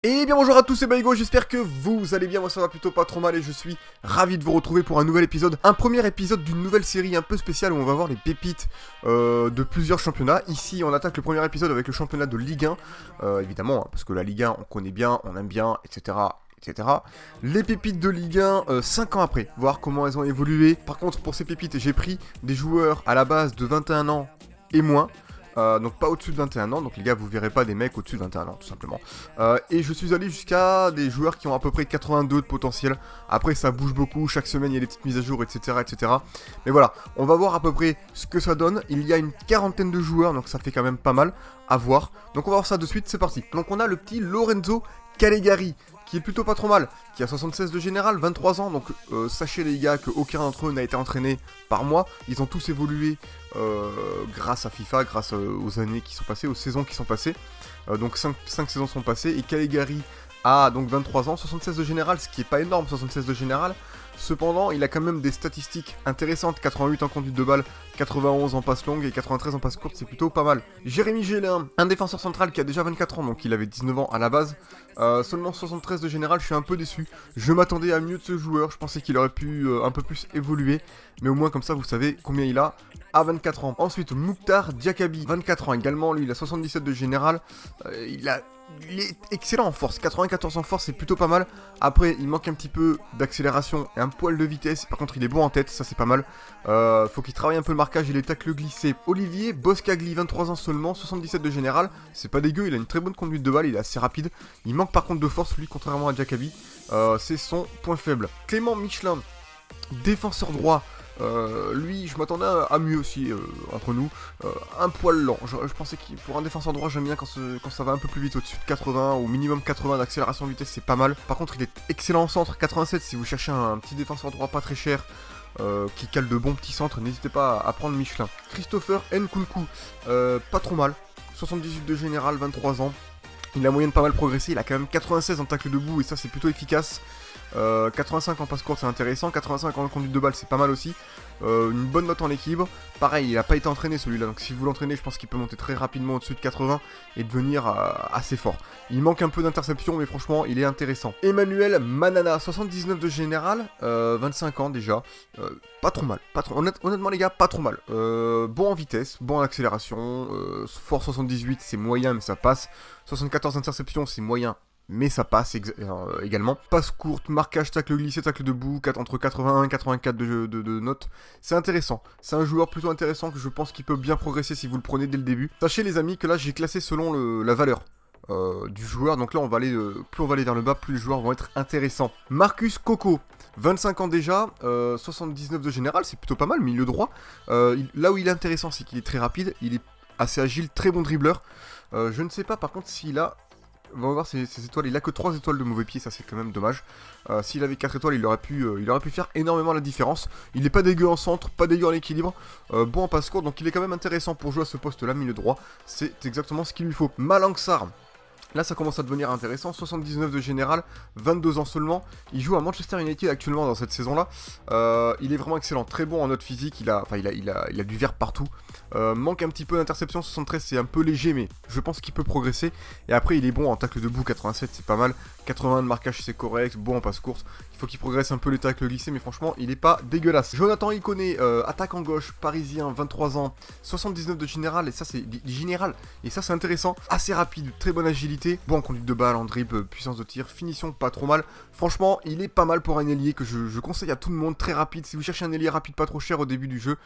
Et bien bonjour à tous, c'est Baigo, j'espère que vous allez bien, moi ça va plutôt pas trop mal et je suis ravi de vous retrouver pour un nouvel épisode. Un premier épisode d'une nouvelle série un peu spéciale où on va voir les pépites de plusieurs championnats. Ici on attaque le premier épisode avec le championnat de Ligue 1, évidemment, parce que la Ligue 1 on connaît bien, on aime bien, etc. etc. Les pépites de Ligue 1 5 ans après, voir comment elles ont évolué. Par contre pour ces pépites j'ai pris des joueurs à la base de 21 ans et moins. Donc pas au-dessus de 21 ans, donc les gars vous verrez pas des mecs au-dessus de 21 ans tout simplement. Et je suis allé jusqu'à des joueurs qui ont à peu près 82 de potentiel. Après ça bouge beaucoup, chaque semaine il y a des petites mises à jour, etc. etc. Mais voilà, on va voir à peu près ce que ça donne. Il y a une quarantaine de joueurs, donc ça fait quand même pas mal à voir. Donc on va voir ça de suite, c'est parti. Donc on a le petit Lorenzo Calegari, qui est plutôt pas trop mal, qui a 76 de général, 23 ans, donc sachez les gars qu'aucun d'entre eux n'a été entraîné par moi, ils ont tous évolué grâce à FIFA, grâce aux années qui sont passées, aux saisons qui sont passées, donc 5 saisons sont passées, et Calegari a donc 23 ans, 76 de général, ce qui est pas énorme, 76 de général. Cependant, il a quand même des statistiques intéressantes, 88 en conduite de balle, 91 en passe longue et 93 en passe courte, c'est plutôt pas mal. Jérémy Gélin, un défenseur central qui a déjà 24 ans, donc il avait 19 ans à la base, seulement 73 de général, je suis un peu déçu. Je m'attendais à mieux de ce joueur, je pensais qu'il aurait pu un peu plus évoluer, mais au moins comme ça vous savez combien il a à 24 ans. Ensuite, Mouktar Diakabi, 24 ans également, lui il a 77 de général, il est excellent en force, 94 en force, c'est plutôt pas mal. Après, il manque un petit peu d'accélération et un poil de vitesse. Par contre, il est bon en tête, ça c'est pas mal. Faut qu'il travaille un peu le marquage et les tacles glissés. Olivier Boscagli, 23 ans seulement, 77 de général. C'est pas dégueu, il a une très bonne conduite de balle, il est assez rapide. Il manque par contre de force, lui, contrairement à Diakabi. C'est son point faible. Clément Michelin, défenseur droit. Lui, je m'attendais à mieux aussi, entre nous. Un poil lent. Je pensais que pour un défenseur droit, j'aime bien quand ça va un peu plus vite, au-dessus de 80, au minimum 80 d'accélération de vitesse, c'est pas mal. Par contre, il est excellent en centre, 87 si vous cherchez un petit défenseur droit pas très cher. Qui cale de bons petits centres, n'hésitez pas à prendre Michelin. Christopher Nkunku, pas trop mal. 78 de général, 23 ans. Il a moyenne pas mal progressé, il a quand même 96 en tacle debout et ça c'est plutôt efficace. 85 en passe courte c'est intéressant, 85 en conduite de balle c'est pas mal aussi. Une bonne note en équilibre. Pareil, il n'a pas été entraîné celui-là, donc si vous l'entraînez, je pense qu'il peut monter très rapidement au-dessus de 80 et devenir assez fort. Il manque un peu d'interception, mais franchement, il est intéressant. Emmanuel Manana, 79 de général, 25 ans déjà. Pas trop mal, honnêtement les gars, pas trop mal. Bon en vitesse, bon en accélération, fort 78 c'est moyen mais ça passe. 74 interceptions c'est moyen mais ça passe également. Passe courte, marquage, tacle glissé, tacle debout, entre 81 et 84 de notes. C'est intéressant. C'est un joueur plutôt intéressant que je pense qu'il peut bien progresser si vous le prenez dès le début. Sachez les amis que là j'ai classé selon la valeur du joueur. Donc là on va aller, plus on va aller vers le bas, plus les joueurs vont être intéressants. Marcus Coco, 25 ans déjà, 79 de général, c'est plutôt pas mal, milieu droit. Là où il est intéressant, c'est qu'il est très rapide, il est assez agile, très bon dribbleur. Je ne sais pas par contre s'il a... On va voir ses étoiles, il a que 3 étoiles de mauvais pied, ça c'est quand même dommage. S'il avait 4 étoiles, il aurait pu faire énormément la différence. Il est pas dégueu en centre, pas dégueu en équilibre, bon en passe court, donc il est quand même intéressant pour jouer à ce poste-là, milieu droit. C'est exactement ce qu'il lui faut. Malangsar, là ça commence à devenir intéressant, 79 de général, 22 ans seulement, il joue à Manchester United actuellement dans cette saison là, il est vraiment excellent, très bon en note physique, il a du vert partout, manque un petit peu d'interception, 73 c'est un peu léger mais je pense qu'il peut progresser, et après il est bon en tacle debout, 87 c'est pas mal, 81 de marquage c'est correct, bon en passe course, il faut qu'il progresse un peu les tacles glissés mais franchement il est pas dégueulasse. Jonathan Iconé, attaquant gauche, parisien, 23 ans, 79 de général, et ça c'est intéressant, assez rapide, très bonne agilité, bon en conduite de balle, en dribble, puissance de tir, finition pas trop mal. Franchement, il est pas mal pour un ailier que je conseille à tout le monde, très rapide. Si vous cherchez un ailier rapide pas trop cher au début du jeu,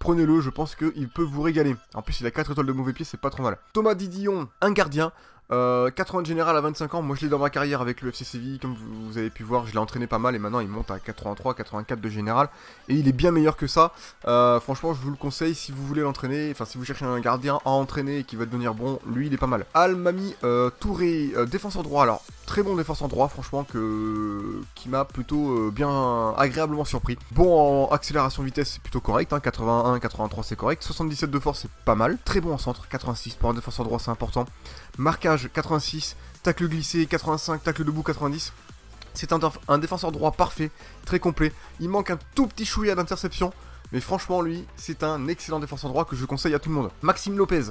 prenez-le, je pense qu'il peut vous régaler. En plus, il a 4 étoiles de mauvais pied, c'est pas trop mal. Thomas Didillon, un gardien. 80 de général à 25 ans, moi je l'ai dans ma carrière avec le FC Séville, comme vous avez pu voir, je l'ai entraîné pas mal et maintenant il monte à 83, 84 de général et il est bien meilleur que ça. Franchement je vous le conseille si vous voulez l'entraîner, enfin si vous cherchez un gardien à entraîner et qui va devenir bon, lui il est pas mal. Al-Mami Touré, défenseur droit, alors très bon défenseur droit franchement qui m'a plutôt bien agréablement surpris. Bon en accélération vitesse c'est plutôt correct, hein, 81, 83 c'est correct, 77 de force c'est pas mal, très bon en centre, 86 pour un défenseur droit c'est important. Marquage 86, tacle glissé 85, tacle debout 90. C'est un défenseur droit parfait, très complet. Il manque un tout petit chouïa d'interception, Mais franchement, lui, c'est un excellent défenseur droit que je conseille à tout le monde. Maxime Lopez,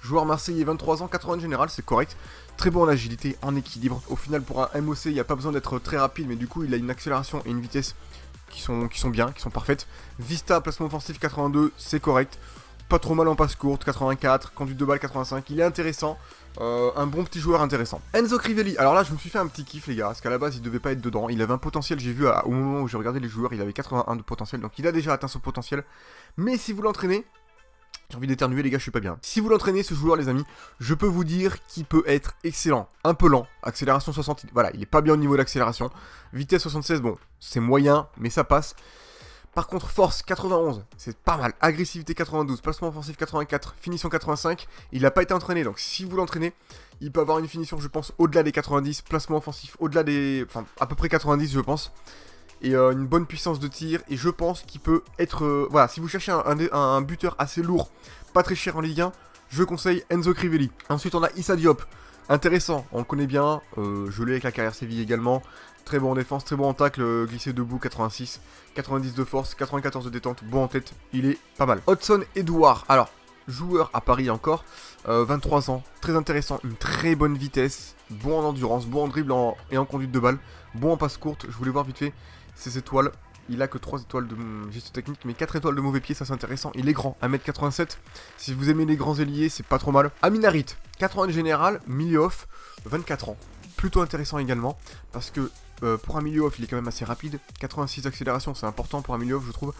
joueur marseillais, 23 ans, 80 général, c'est correct. Très bon en agilité, en équilibre. Au final, pour un MOC, il n'y a pas besoin d'être très rapide, mais du coup, il a une accélération et une vitesse qui sont bien, qui sont parfaites. Vista, placement offensif, 82, c'est correct. Pas trop mal en passe courte, 84, conduite de balle, 85, il est intéressant. Un bon petit joueur intéressant. Enzo Crivelli, alors là je me suis fait un petit kiff les gars, parce qu'à la base il devait pas être dedans, il avait un potentiel, j'ai vu au moment où j'ai regardé les joueurs, il avait 81 de potentiel, donc il a déjà atteint son potentiel. Mais si vous l'entraînez, j'ai envie d'éternuer les gars, je suis pas bien. Si vous l'entraînez ce joueur les amis, je peux vous dire qu'il peut être excellent. Un peu lent, accélération 60, voilà, il est pas bien au niveau d'accélération. Vitesse 76, bon, c'est moyen, mais ça passe. Par contre, force 91, c'est pas mal. Agressivité 92, placement offensif 84, finition 85. Il n'a pas été entraîné, donc si vous l'entraînez, il peut avoir une finition, je pense, au-delà des 90. Placement offensif au-delà des... Enfin, à peu près 90, je pense. Et une bonne puissance de tir. Et je pense qu'il peut être... voilà, si vous cherchez un buteur assez lourd, pas très cher en Ligue 1, je conseille Enzo Crivelli. Ensuite, on a Issa Diop. Intéressant, on le connaît bien. Je l'ai avec la carrière Séville également. Très bon en défense, très bon en tacle, glissé debout, 86, 90 de force, 94 de détente, bon en tête, il est pas mal. Hudson Edouard, alors, joueur à Paris encore, 23 ans, très intéressant, une très bonne vitesse, bon en endurance, bon en dribble et en conduite de balle, bon en passe courte, je voulais voir vite fait ses étoiles. Il a que 3 étoiles de geste technique, mais 4 étoiles de mauvais pied, ça c'est intéressant. Il est grand, 1m87. Si vous aimez les grands ailiers, c'est pas trop mal. Amin Harit, 80 général, milieu off, 24 ans. Plutôt intéressant également, parce que pour un milieu off, il est quand même assez rapide. 86 d'accélération, c'est important pour un milieu off, je trouve.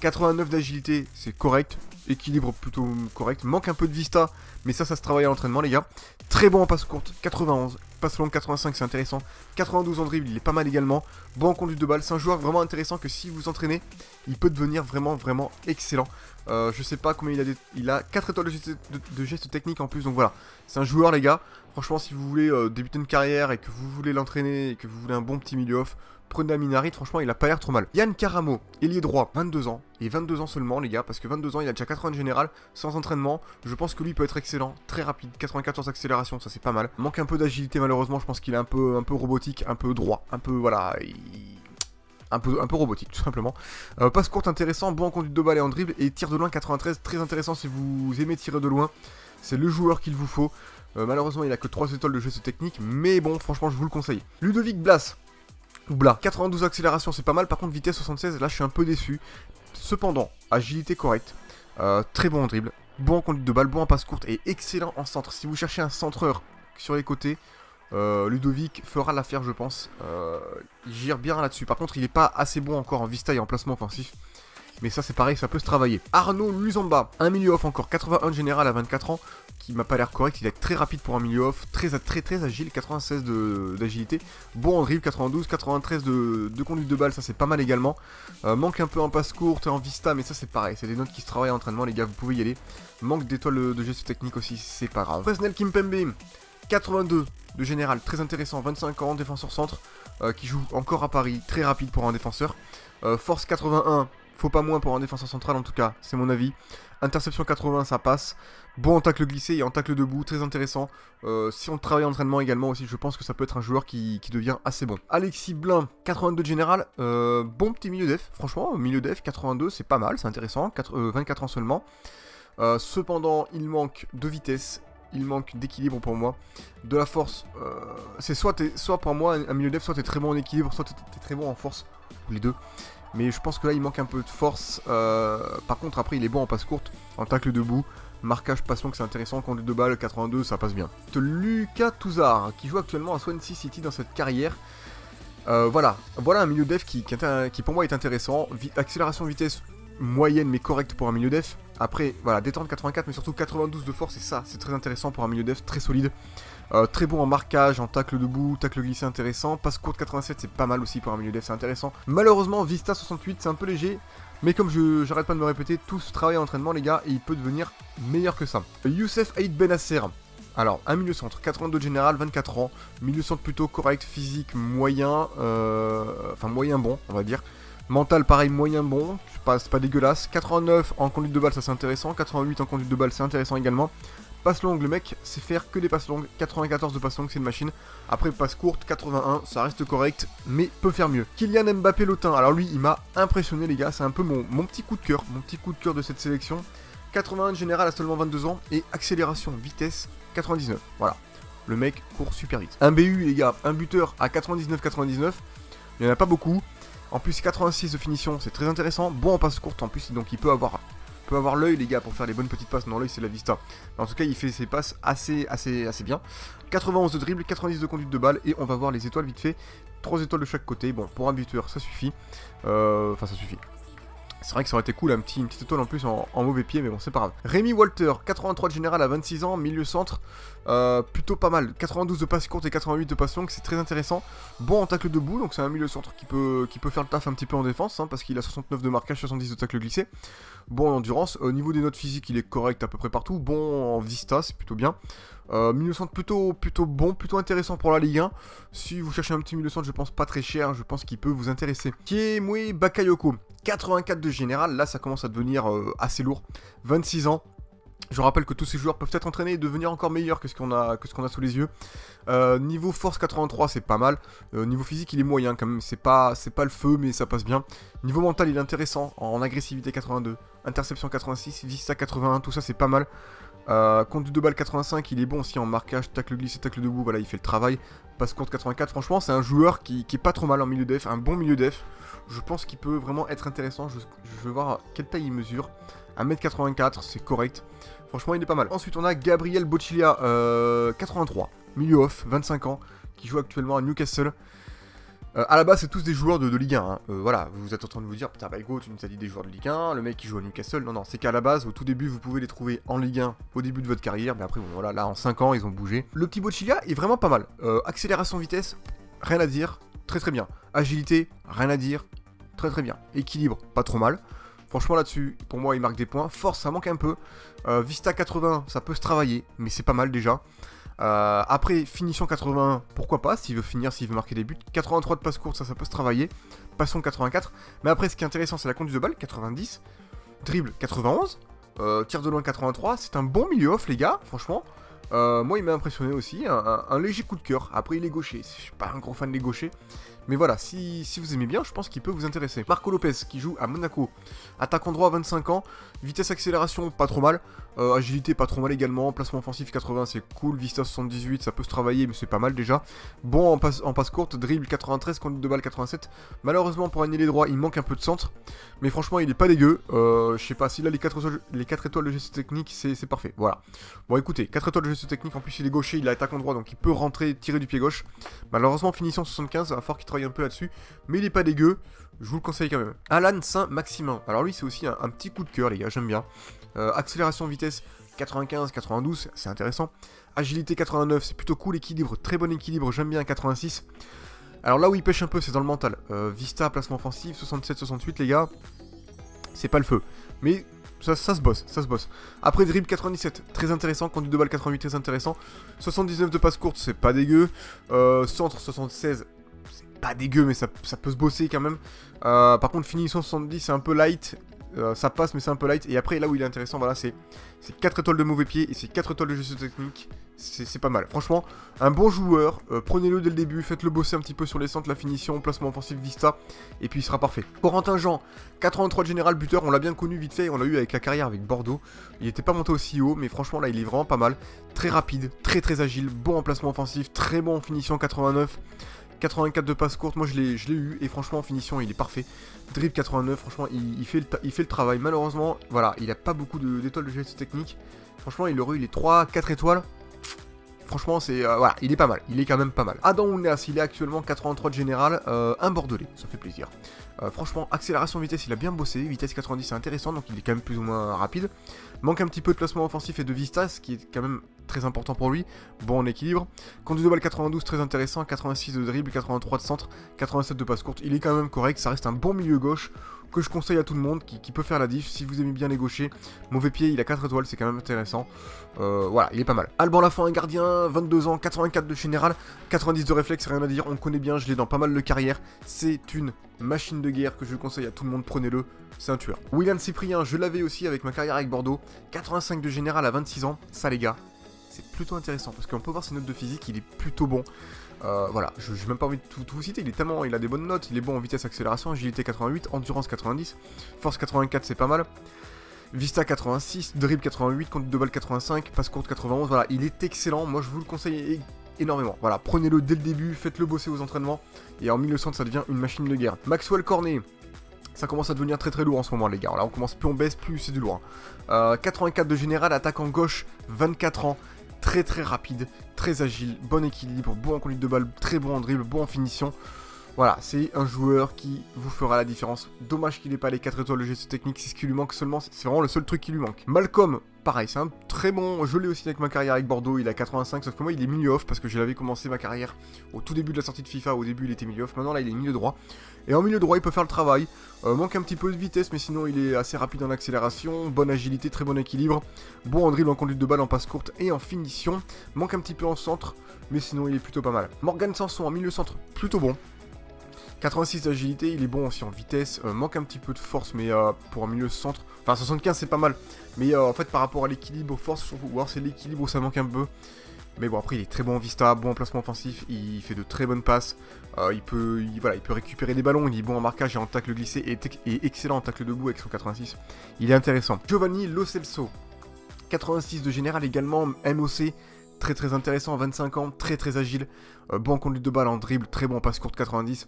89 d'agilité, c'est correct. Équilibre plutôt correct. Manque un peu de vista, mais ça se travaille à l'entraînement, les gars. Très bon en passe courte, 91. Passe longue, 85, c'est intéressant. 92 en dribble, il est pas mal également. Bon en conduite de balle, c'est un joueur vraiment intéressant que si vous entraînez, il peut devenir vraiment excellent. Je sais pas combien il a 4 étoiles de gestes techniques en plus, donc voilà. C'est un joueur, les gars. Franchement, si vous voulez débuter une carrière et que vous voulez l'entraîner et que vous voulez un bon petit milieu off, prenez Amin Harit, franchement, il a pas l'air trop mal. Yann Karamo, ailier droit, 22 ans. Et 22 ans seulement, les gars, parce que 22 ans, il a déjà 80 de général, sans entraînement. Je pense que lui peut être excellent, très rapide, 94 d'accélération, ça c'est pas mal. Manque un peu d'agilité, malheureusement, je pense qu'il est un peu robotique, un peu droit, un peu, voilà... Un peu robotique tout simplement. Passe courte intéressant, bon en conduite de balle et en dribble. Et tir de loin 93, très intéressant si vous aimez tirer de loin. C'est le joueur qu'il vous faut. Malheureusement il a que 3 étoiles de geste technique, mais bon franchement je vous le conseille. Ludovic Blas, ou Blas, 92 accélération c'est pas mal, par contre vitesse 76, là je suis un peu déçu. Cependant, agilité correcte, très bon en dribble, bon en conduite de balle, bon en passe courte et excellent en centre. Si vous cherchez un centreur sur les côtés, Ludovic fera l'affaire je pense. Il gère bien là-dessus. Par contre il est pas assez bon encore en vista et en placement offensif. Mais ça c'est pareil, ça peut se travailler. Arnaud Luzamba, un milieu off encore, 81 général à 24 ans, qui m'a pas l'air correct, il est très rapide pour un milieu off, très agile, 96 d'agilité, bon en dribble, 92, 93 de conduite de balle, ça c'est pas mal également. Manque un peu en passe courte et en vista, mais ça c'est pareil, c'est des notes qui se travaillent en entraînement les gars, vous pouvez y aller. Manque d'étoiles de gestes techniques aussi, c'est pas grave. Fresnel Kimpembe, 82 de général, très intéressant, 25 ans, défenseur centre, qui joue encore à Paris, très rapide pour un défenseur. Force 81, faut pas moins pour un défenseur central en tout cas, c'est mon avis. Interception 80, ça passe. Bon en tacle glissé et en tacle debout, très intéressant. Si on travaille en entraînement également aussi, je pense que ça peut être un joueur qui devient assez bon. Alexis Blin, 82 de général, bon petit milieu def, franchement, milieu def, 82, c'est pas mal, c'est intéressant, 24 ans seulement. Cependant, il manque de vitesse. Il manque d'équilibre pour moi. De la force, c'est soit pour moi un milieu def, soit t'es très bon en équilibre, soit t'es très bon en force, ou les deux. Mais je pense que là il manque un peu de force. Par contre après il est bon en passe courte, en tacle debout, marquage passe longue c'est intéressant, conduite de balle 82 ça passe bien. Lucas Touzard qui joue actuellement à Swansea City dans cette carrière. Voilà un milieu def qui pour moi est intéressant. Accélération vitesse moyenne mais correcte pour un milieu def. Après voilà détente 84 mais surtout 92 de force et ça c'est très intéressant pour un milieu def, très solide. Très bon en marquage, en tacle debout, tacle glissé intéressant, passe courte 87 c'est pas mal aussi pour un milieu def, c'est intéressant. Malheureusement Vista 68 c'est un peu léger, mais comme j'arrête pas de me répéter, tout ce travail à l'entraînement les gars et il peut devenir meilleur que ça. Youssef Aïd Benasser, alors un milieu centre, 82 de général, 24 ans, milieu centre plutôt correct, physique moyen, enfin moyen bon on va dire. Mental pareil moyen bon, c'est pas dégueulasse. 89 en conduite de balle ça c'est intéressant, 88 en conduite de balle c'est intéressant également. Passe longue, le mec sait faire que des passes longues. 94 de passes longues, c'est une machine. Après, passe courte, 81, ça reste correct, mais peut faire mieux. Kylian Mbappé Lotin, alors lui, il m'a impressionné, les gars. C'est un peu mon petit coup de cœur de cette sélection. 81 de général à seulement 22 ans et accélération, vitesse, 99. Voilà, le mec court super vite. Un BU, les gars, un buteur à 99-99, il n'y en a pas beaucoup. En plus, 86 de finition, c'est très intéressant. Bon en passe courte en plus, donc il peut avoir l'œil, les gars, pour faire les bonnes petites passes. Non, l'œil, c'est la vista. Mais en tout cas, il fait ses passes assez bien. 91 de dribble, 90 de conduite de balle. Et on va voir les étoiles vite fait. 3 étoiles de chaque côté. Bon, pour un buteur, ça suffit. Enfin, ça suffit. C'est vrai que ça aurait été cool, une petite étoile en plus en mauvais pied, mais bon, c'est pas grave. Rémi Walter, 83 de général à 26 ans, milieu centre, plutôt pas mal. 92 de passe courte et 88 de passe longue, c'est très intéressant. Bon en tacle debout, donc c'est un milieu centre qui peut faire le taf un petit peu en défense, hein, parce qu'il a 69 de marquage, 70 de tacle glissé. Bon en endurance, au niveau des notes physiques, il est correct à peu près partout. Bon en vista, c'est plutôt bien. Milieu centre plutôt bon, plutôt intéressant pour la Ligue 1. Si vous cherchez un petit milieu centre, je pense pas très cher, je pense qu'il peut vous intéresser. Kiemwe Bakayoko, 84 de général, là ça commence à devenir assez lourd. 26 ans. Je rappelle que tous ces joueurs peuvent être entraînés et devenir encore meilleurs que ce qu'on a sous les yeux. Niveau force 83, c'est pas mal. Niveau physique, il est moyen quand même. C'est pas le feu, mais ça passe bien. Niveau mental, il est intéressant. En agressivité 82, interception 86, vista 81, tout ça c'est pas mal. Conduite de balle 85, il est bon aussi en marquage, tacle glissé, tacle debout, voilà, il fait le travail. Passe courte 84, franchement, c'est un joueur qui est pas trop mal en milieu def, un bon milieu def. Je pense qu'il peut vraiment être intéressant. Je vais voir quelle taille il mesure. 1m84, c'est correct. Franchement, il est pas mal. Ensuite, on a Gabriel Bocchiglia, 83, milieu off, 25 ans, qui joue actuellement à Newcastle. À la base, c'est tous des joueurs de Ligue 1. Hein. Voilà, vous êtes en train de vous dire, putain, bah Hugo, tu nous as dit des joueurs de Ligue 1, le mec qui joue à Newcastle. Non, c'est qu'à la base, au tout début, vous pouvez les trouver en Ligue 1 au début de votre carrière. Mais après, bon, voilà, là, en 5 ans, ils ont bougé. Le petit Bocchiglia est vraiment pas mal. Accélération, vitesse, rien à dire, très très bien. Agilité, rien à dire, très très bien. Équilibre, pas trop mal. Franchement là-dessus, pour moi il marque des points. Force, ça manque un peu. Vista 80, ça peut se travailler, mais c'est pas mal déjà. Après, finition 81, pourquoi pas, s'il veut marquer des buts. 83 de passe courte, ça peut se travailler. Passons 84. Mais après, ce qui est intéressant, c'est la conduite de balle, 90. Dribble, 91. Tir de loin, 83. C'est un bon milieu off, les gars, franchement. Moi, il m'a impressionné aussi. Un léger coup de cœur. Après, il est gaucher. Je suis pas un gros fan des gauchers. Mais voilà, si vous aimez bien, je pense qu'il peut vous intéresser. Marco Lopez, qui joue à Monaco. Attaquant droit, 25 ans. Vitesse accélération, pas trop mal. Agilité, pas trop mal également. Placement offensif, 80, c'est cool. Vista 78, ça peut se travailler, mais c'est pas mal déjà. Bon en passe courte. Dribble 93, conduite de balle 87. Malheureusement, pour un ailier droit, il manque un peu de centre. Mais franchement, il est pas dégueu. Je sais pas, s'il a les 4 étoiles de gestion technique, c'est parfait. Voilà. Bon, écoutez, 4 étoiles de gestion technique. En plus, il est gaucher, il a attaquant droit, donc il peut rentrer, tirer du pied gauche. Malheureusement, finition 75, il va falloir qu'il travaille un peu là-dessus. Mais il est pas dégueu. Je vous le conseille quand même. Alan Saint-Maximin. Alors lui, c'est aussi un petit coup de cœur, les gars, j'aime bien. Accélération, vitesse 95, 92, c'est intéressant. Agilité 89, c'est plutôt cool. Équilibre, très bon équilibre, j'aime bien 86. Alors là où il pêche un peu, c'est dans le mental. Vista, placement offensif, 67, 68, les gars. C'est pas le feu. Mais ça se bosse, ça se bosse. Après, dribble 97, très intéressant. Conduite de balle 88, très intéressant. 79 de passe courte, c'est pas dégueu. Centre 76, c'est pas dégueu, mais ça peut se bosser quand même. Par contre, finition 70, c'est un peu light. Ça passe, mais c'est un peu light. Et après, là où il est intéressant, voilà, c'est 4 étoiles de mauvais pied et c'est 4 étoiles de gestion technique. C'est pas mal. Franchement, un bon joueur. Prenez-le dès le début. Faites-le bosser un petit peu sur les centres, la finition, placement offensif, vista. Et puis il sera parfait. Corentin Jean, 83 de général, buteur. On l'a bien connu vite fait. On l'a eu avec la carrière avec Bordeaux. Il était pas monté aussi haut, mais franchement, là, il est vraiment pas mal. Très rapide, très agile. Bon en placement offensif. Très bon en finition, 89. 84 de passe courte, moi je l'ai eu et franchement en finition il est parfait. Dribble 89, franchement il fait le travail. Malheureusement, voilà, il a pas beaucoup d'étoiles de gestion technique. Franchement il aurait eu les 3-4 étoiles. Franchement c'est voilà, il est pas mal, il est quand même pas mal. Adam Ounas, il est actuellement 83 de général, un bordelais, ça fait plaisir. Franchement, accélération vitesse, il a bien bossé, vitesse 90 c'est intéressant, donc il est quand même plus ou moins rapide. Manque un petit peu de placement offensif et de vista, ce qui est quand même très important pour lui. Bon en équilibre. Conduite de balle 92, très intéressant, 86 de dribble, 83 de centre, 87 de passe courte. Il est quand même correct, ça reste un bon milieu gauche que je conseille à tout le monde, qui peut faire la diff si vous aimez bien les gauchers. Mauvais pied, il a 4 étoiles, c'est quand même intéressant. Voilà, il est pas mal. Alban Lafont, un gardien, 22 ans, 84 de général, 90 de réflexe, rien à dire, on le connaît bien, je l'ai dans pas mal de carrières. C'est une machine de guerre que je conseille à tout le monde, prenez-le, c'est un tueur. William Cyprien, je l'avais aussi avec ma carrière avec Bordeaux, 85 de général à 26 ans, ça les gars, c'est plutôt intéressant, parce qu'on peut voir ses notes de physique, il est plutôt bon. Voilà, je n'ai même pas envie de tout vous citer, il a des bonnes notes, il est bon en vitesse, accélération, agilité 88, endurance 90, force 84 c'est pas mal, Vista 86, dribble 88, conduite de balle 85, passe courte 91, voilà, il est excellent, moi je vous le conseille énormément. Voilà, prenez-le dès le début, faites-le bosser aux entraînements, et en milieu centre ça devient une machine de guerre. Maxwell Cornet, ça commence à devenir très très lourd en ce moment les gars, là on commence, plus on baisse, plus c'est du lourd. 84 de général, attaquant gauche, 24 ans, très très rapide, très agile, bon équilibre, bon en conduite de balle, très bon en dribble, bon en finition. Voilà, c'est un joueur qui vous fera la différence. Dommage qu'il n'ait pas les 4 étoiles de gestion technique, c'est ce qui lui manque seulement, c'est vraiment le seul truc qui lui manque. Malcolm, pareil, c'est un très bon, je l'ai aussi avec ma carrière avec Bordeaux, il a 85, sauf que moi il est milieu off, parce que je l'avais commencé ma carrière au tout début de la sortie de FIFA, au début il était milieu off, maintenant là il est milieu droit. Et en milieu droit il peut faire le travail, manque un petit peu de vitesse, mais sinon il est assez rapide en accélération, bonne agilité, très bon équilibre, bon en dribble, en conduite de balle, en passe courte et en finition, manque un petit peu en centre, mais sinon il est plutôt pas mal. Morgan Sanson en milieu centre, plutôt bon. 86 d'agilité, il est bon aussi en vitesse, manque un petit peu de force, mais pour un milieu centre, enfin 75 c'est pas mal, mais en fait par rapport à l'équilibre, aux forces, ou alors c'est l'équilibre où ça manque un peu, mais bon après il est très bon en vista, bon en placement offensif, il fait de très bonnes passes, il peut récupérer des ballons, il est bon en marquage et en tacle glissé, et excellent en tacle debout avec son 86, il est intéressant. Giovanni Lo Celso, 86 de général également, MOC, très très intéressant, 25 ans, très très agile, bon en conduite de balle, en dribble, très bon en passe courte 90,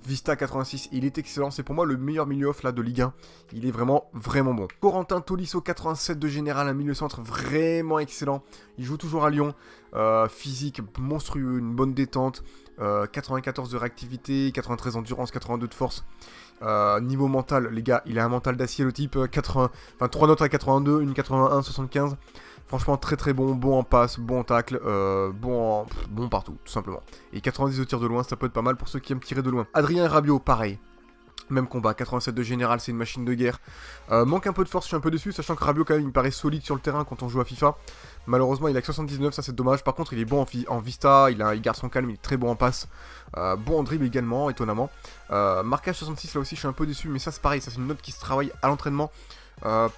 Vista 86, il est excellent, c'est pour moi le meilleur milieu off là de Ligue 1, il est vraiment bon. Corentin Tolisso 87 de général, un milieu centre vraiment excellent, il joue toujours à Lyon, physique monstrueux, une bonne détente, 94 de réactivité, 93 endurance, 82 de force. Niveau mental, les gars, il a un mental d'acier le type, 3 notes à 82, une 81, 75. Franchement très très bon, bon en passe, bon en tacle, bon partout, tout simplement. Et 90 de tir de loin, ça peut être pas mal pour ceux qui aiment tirer de loin. Adrien Rabiot, pareil. Même combat, 87 de général, c'est une machine de guerre. Manque un peu de force, je suis un peu déçu, sachant que Rabiot quand même il me paraît solide sur le terrain quand on joue à FIFA. Malheureusement il a que 79, ça c'est dommage. Par contre il est bon en vista, il garde son calme, il est très bon en passe. Bon en dribble également, étonnamment. Marquage 66 là aussi je suis un peu déçu, mais ça c'est pareil, ça c'est une note qui se travaille à l'entraînement.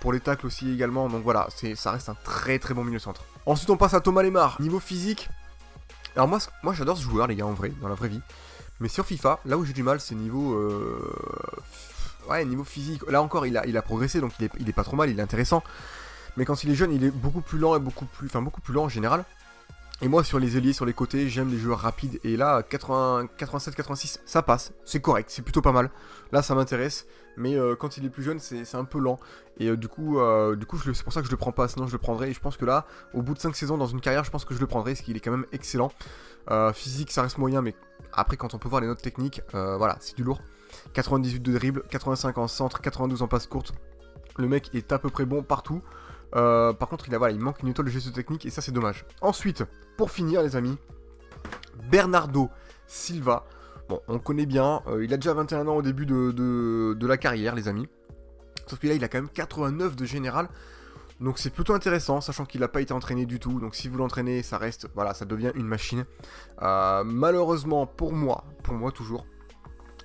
Pour les tacles aussi également, donc voilà, ça reste un très très bon milieu centre. Ensuite on passe à Thomas Lemar, niveau physique. Alors moi j'adore ce joueur les gars en vrai, dans la vraie vie. Mais sur FIFA, là où j'ai du mal, c'est niveau niveau physique. Là encore, il a progressé, donc il est pas trop mal, il est intéressant. Mais quand il est jeune, il est beaucoup plus lent et beaucoup plus lent en général. Et moi, sur les ailiers, sur les côtés, j'aime les joueurs rapides. Et là, 87, 86, ça passe, c'est correct, c'est plutôt pas mal. Là, ça m'intéresse. Mais quand il est plus jeune, c'est un peu lent. Et du coup c'est pour ça que je le prends pas. Sinon, je le prendrais. Et je pense que là, au bout de 5 saisons dans une carrière, je pense que je le prendrais, parce qu'il est quand même excellent. Physique, ça reste moyen, mais après, quand on peut voir les notes techniques, voilà, c'est du lourd. 98 de dribble, 85 en centre, 92 en passe courte. Le mec est à peu près bon partout. Par contre, il manque une étoile de gestion technique et ça, c'est dommage. Ensuite, pour finir, les amis, Bernardo Silva. Bon, on connaît bien. Il a déjà 21 ans au début de la carrière, les amis. Sauf que là, il a quand même 89 de général. Donc c'est plutôt intéressant, sachant qu'il n'a pas été entraîné du tout. Donc si vous l'entraînez, ça reste, voilà, ça devient une machine. Malheureusement, pour moi toujours,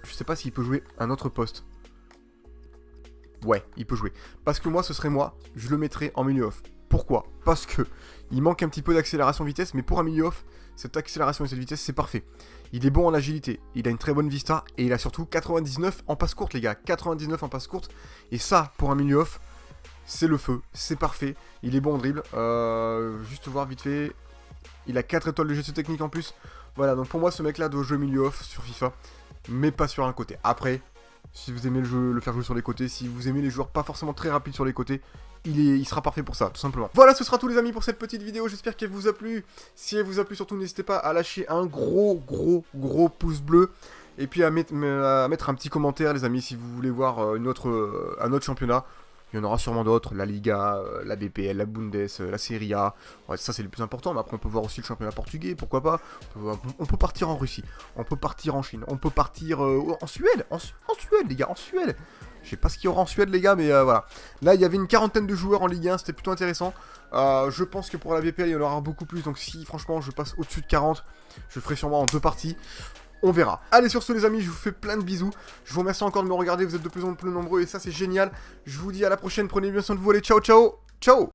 je sais pas s'il peut jouer un autre poste. Ouais, il peut jouer. Parce que moi, ce serait moi, je le mettrais en milieu off. Pourquoi? Parce que il manque un petit peu d'accélération vitesse, mais pour un milieu off, cette accélération et cette vitesse, c'est parfait. Il est bon en agilité, il a une très bonne vista, et il a surtout 99 en passe courte, les gars. 99 en passe courte, et ça, pour un milieu off, c'est le feu, c'est parfait. Il est bon en dribble, juste voir vite fait, il a 4 étoiles de gestion technique en plus. Voilà, donc pour moi, ce mec-là doit jouer milieu off sur FIFA, mais pas sur un côté. Après, si vous aimez le faire jouer sur les côtés, si vous aimez les joueurs pas forcément très rapides sur les côtés, il sera parfait pour ça, tout simplement. Voilà, ce sera tout les amis pour cette petite vidéo, j'espère qu'elle vous a plu. Si elle vous a plu, surtout n'hésitez pas à lâcher un gros pouce bleu. Et puis à mettre un petit commentaire les amis si vous voulez voir un autre championnat. Il y en aura sûrement d'autres, la Liga, la BPL, la Bundes, la Serie A. Ouais, ça c'est le plus important, mais après on peut voir aussi le championnat portugais, pourquoi pas. On peut partir en Russie, on peut partir en Chine, on peut partir en Suède, en Suède les gars, en Suède. Je sais pas ce qu'il y aura en Suède les gars, mais voilà. Là il y avait une quarantaine de joueurs en Ligue 1, c'était plutôt intéressant. Je pense que pour la BPL il y en aura beaucoup plus, donc si franchement je passe au-dessus de 40, je ferai sûrement en 2 parties. On verra. Allez, sur ce les amis, je vous fais plein de bisous. Je vous remercie encore de me regarder, vous êtes de plus en plus nombreux et ça c'est génial. Je vous dis à la prochaine, prenez bien soin de vous, allez, ciao ciao. Ciao.